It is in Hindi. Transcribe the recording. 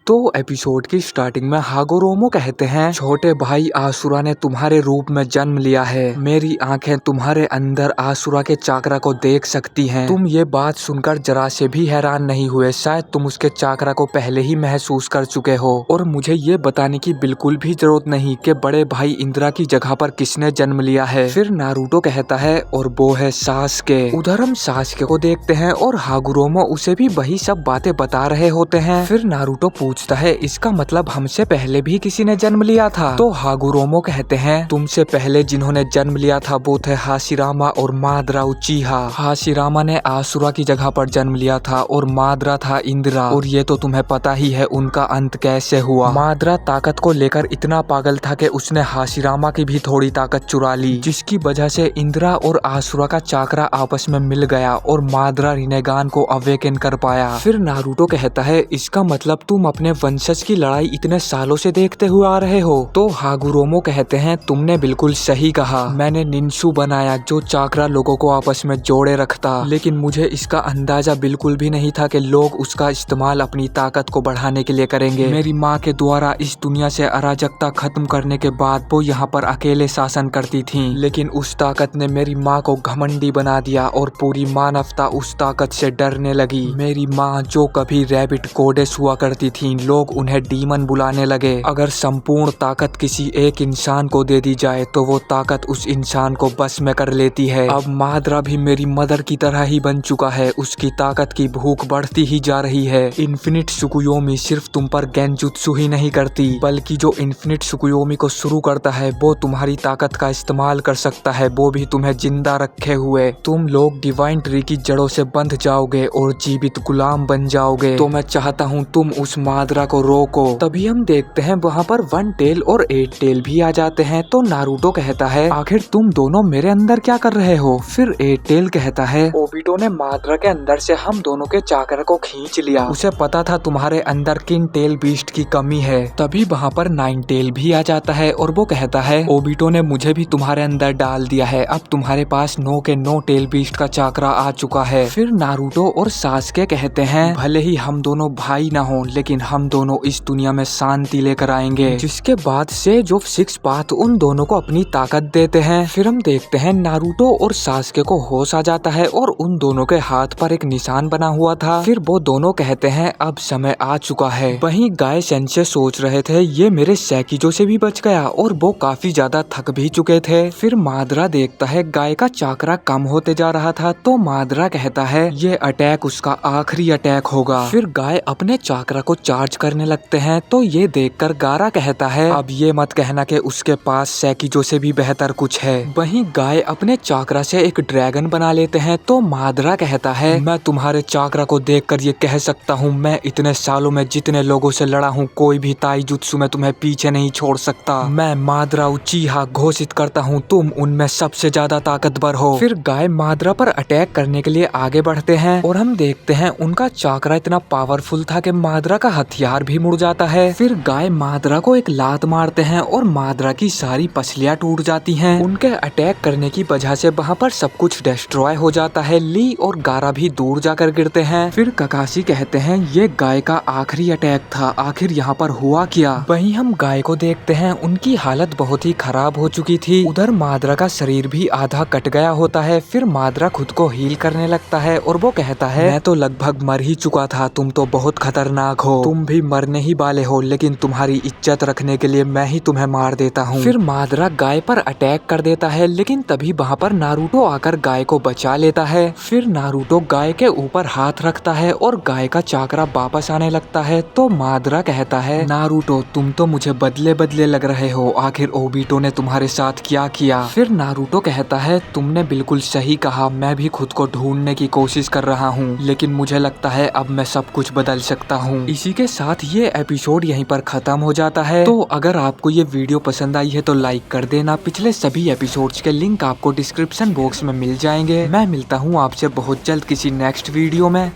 तो एपिसोड की स्टार्टिंग में हागोरोमो कहते हैं, छोटे भाई आसुरा ने तुम्हारे रूप में जन्म लिया है। मेरी आंखें तुम्हारे अंदर आसुरा के चाकरा को देख सकती हैं। तुम ये बात सुनकर जरा से भी हैरान नहीं हुए। शायद तुम उसके चाकरा को पहले ही महसूस कर चुके हो और मुझे ये बताने की बिल्कुल भी जरूरत नहीं कि बड़े भाई इंदिरा की जगह पर किसने जन्म लिया है। फिर नारुतो कहता है, और वो है सासके। उधर हम सासके को देखते हैं और हागुरोमो उसे भी वही सब बातें बता रहे होते हैं। फिर नारुतो पूछता है, इसका मतलब हमसे पहले भी किसी ने जन्म लिया था? तो हागुरोमो कहते हैं, तुमसे पहले जिन्होंने जन्म लिया था वो थे हाशिरामा और मादरा उचीहा। हाशिरामा ने आसुरा की जगह पर जन्म लिया था और मादरा था इंदिरा। और ये तो तुम्हें पता ही है उनका अंत कैसे हुआ। मादरा ताकत को लेकर इतना पागल था कि उसने हाशिरामा की भी थोड़ी ताकत चुरा ली, जिसकी वजह से इंदिरा और आसुरा का चाकरा आपस में मिल गया और मादरा रिनेगान को अवेकन कर पाया। फिर नारुतो कहता है, इसका मतलब तुम अपने वंशज की लड़ाई इतने सालों से देखते हुए आ रहे हो? तो हागुरोमो कहते हैं, तुमने बिल्कुल सही कहा। मैंने निंसु बनाया जो चाकरा लोगों को आपस में जोड़े रखता, लेकिन मुझे इसका अंदाजा बिल्कुल भी नहीं था कि लोग उसका इस्तेमाल अपनी ताकत को बढ़ाने के लिए करेंगे। मेरी माँ के द्वारा इस दुनिया से अराजकता खत्म करने के बाद वो यहाँ पर अकेले शासन करती थी, लेकिन उस ताकत ने मेरी माँ को घमंडी बना दिया और पूरी मानवता उस ताकत से डरने लगी। मेरी माँ जो कभी रैबिट गोडेस हुआ करती थी, लोग उन्हें डीमन बुलाने लगे। अगर संपूर्ण ताकत किसी एक इंसान को दे दी जाए तो वो ताकत उस इंसान को बस में कर लेती है। अब मादरा भी मेरी मदर की तरह ही बन चुका है। उसकी ताकत की भूख बढ़ती ही जा रही है। इन्फिनिट सुकुयोमी सिर्फ तुम पर गेंजुत्सु ही नहीं करती, बल्कि जो इन्फिनिट सुकुयोमी को शुरू करता है वो तुम्हारी ताकत का इस्तेमाल कर सकता है, वो भी तुम्हें जिंदा रखे हुए। तुम लोग डिवाइन ट्री की जड़ों से बंध जाओगे और जीवित गुलाम बन जाओगे। तो मैं चाहता हूँ तुम उस मादरा को रोको। तभी हम देखते हैं वहाँ पर वन टेल और एट टेल भी आ जाते हैं। तो नारुतो कहता है, आखिर तुम दोनों मेरे अंदर क्या कर रहे हो? फिर एट टेल कहता है, ओबिटो ने मादरा के अंदर से हम दोनों के चाकर को खींच लिया। उसे पता था तुम्हारे अंदर किन टेल बीस्ट की कमी है। तभी वहाँ पर नाइन टेल भी आ जाता है और वो कहता है, ओबिटो ने मुझे भी तुम्हारे अंदर डाल दिया है। अब तुम्हारे पास 9 के 9 टेल बीस्ट का चाकरा आ चुका है। फिर नारुतो और सासके कहते हैं, भले ही हम दोनों भाई ना हो, लेकिन हम दोनों इस दुनिया में शांति लेकर आएंगे। जिसके बाद से जो सिक्स पाथ उन दोनों को अपनी ताकत देते हैं। फिर हम देखते हैं नारुतो और सासके को होश आ जाता है और उन दोनों के हाथ पर एक निशान बना हुआ था। फिर वो दोनों कहते हैं, अब समय आ चुका है। वहीं गाय सेंसे सोच रहे थे, ये मेरे सैकिजो से भी बच गया, और वो काफी ज्यादा थक भी चुके थे। फिर मादरा देखता है गाय का चाकरा कम होते जा रहा था, तो मादरा कहता है, ये अटैक उसका आखिरी अटैक होगा। फिर गाय अपने चाकरा को चार्ज करने लगते हैं। तो ये देखकर गारा कहता है, अब ये मत कहना कि उसके पास सैकिजो से भी बेहतर कुछ है। वहीं गाय अपने चाकरा से एक ड्रैगन बना लेते हैं। तो मादरा कहता है, मैं तुम्हारे चाकरा को देखकर ये कह सकता हूँ, मैं इतने सालों में जितने लोगों से लड़ा हूँ, कोई भी ताईजुत्सु में तुम्हें पीछे नहीं छोड़ सकता। मैं मादरा उचीहा घोषित करता हूँ, तुम उनमें सबसे ज्यादा ताकतवर हो। फिर गाय मादरा पर अटैक करने के लिए आगे बढ़ते हैं और हम देखते हैं उनका चाकरा इतना पावरफुल था कि मादरा का हथियार भी मुड़ जाता है। फिर गाय मादरा को एक लात मारते हैं और मादरा की सारी पसलियां टूट जाती हैं। उनके अटैक करने की वजह से वहाँ पर सब कुछ डिस्ट्रॉय हो जाता है। ली और गारा भी दूर जाकर गिरते हैं। फिर ककाशी कहते हैं, ये गाय का आखिरी अटैक था, आखिर यहाँ पर हुआ क्या? वहीं हम गाय को देखते हैं, उनकी हालत बहुत ही खराब हो चुकी थी। उधर मादरा का शरीर भी आधा कट गया होता है। फिर मादरा खुद को हील करने लगता है और वो कहता है, मैं तो लगभग मर ही चुका था, तुम तो बहुत खतरनाक हो, तुम भी मरने ही वाले हो, लेकिन तुम्हारी इज्जत रखने के लिए मैं ही तुम्हें मार देता हूँ। फिर मादरा गाय पर अटैक कर देता है, लेकिन तभी वहाँ पर नारुतो आकर गाय को बचा लेता है। फिर नारुतो गाय के ऊपर हाथ रखता है और गाय का चाकरा वापस आने लगता है। तो मादरा कहता है, नारुतो तुम तो मुझे बदले बदले लग रहे हो, आखिर ओबिटो ने तुम्हारे साथ क्या किया? फिर नारुतो कहता है, तुमने बिल्कुल सही कहा, मैं भी खुद को ढूंढने की कोशिश कर रहा हूँ, लेकिन मुझे लगता है अब मैं सब कुछ बदल सकता हूँ। इसी के साथ ये एपिसोड यहीं पर खत्म हो जाता है। तो अगर आपको ये वीडियो पसंद आई है तो लाइक कर देना। पिछले सभी एपिसोड्स के लिंक आपको डिस्क्रिप्शन बॉक्स में मिल जाएंगे। मैं मिलता हूँ आपसे बहुत जल्द किसी नेक्स्ट वीडियो में।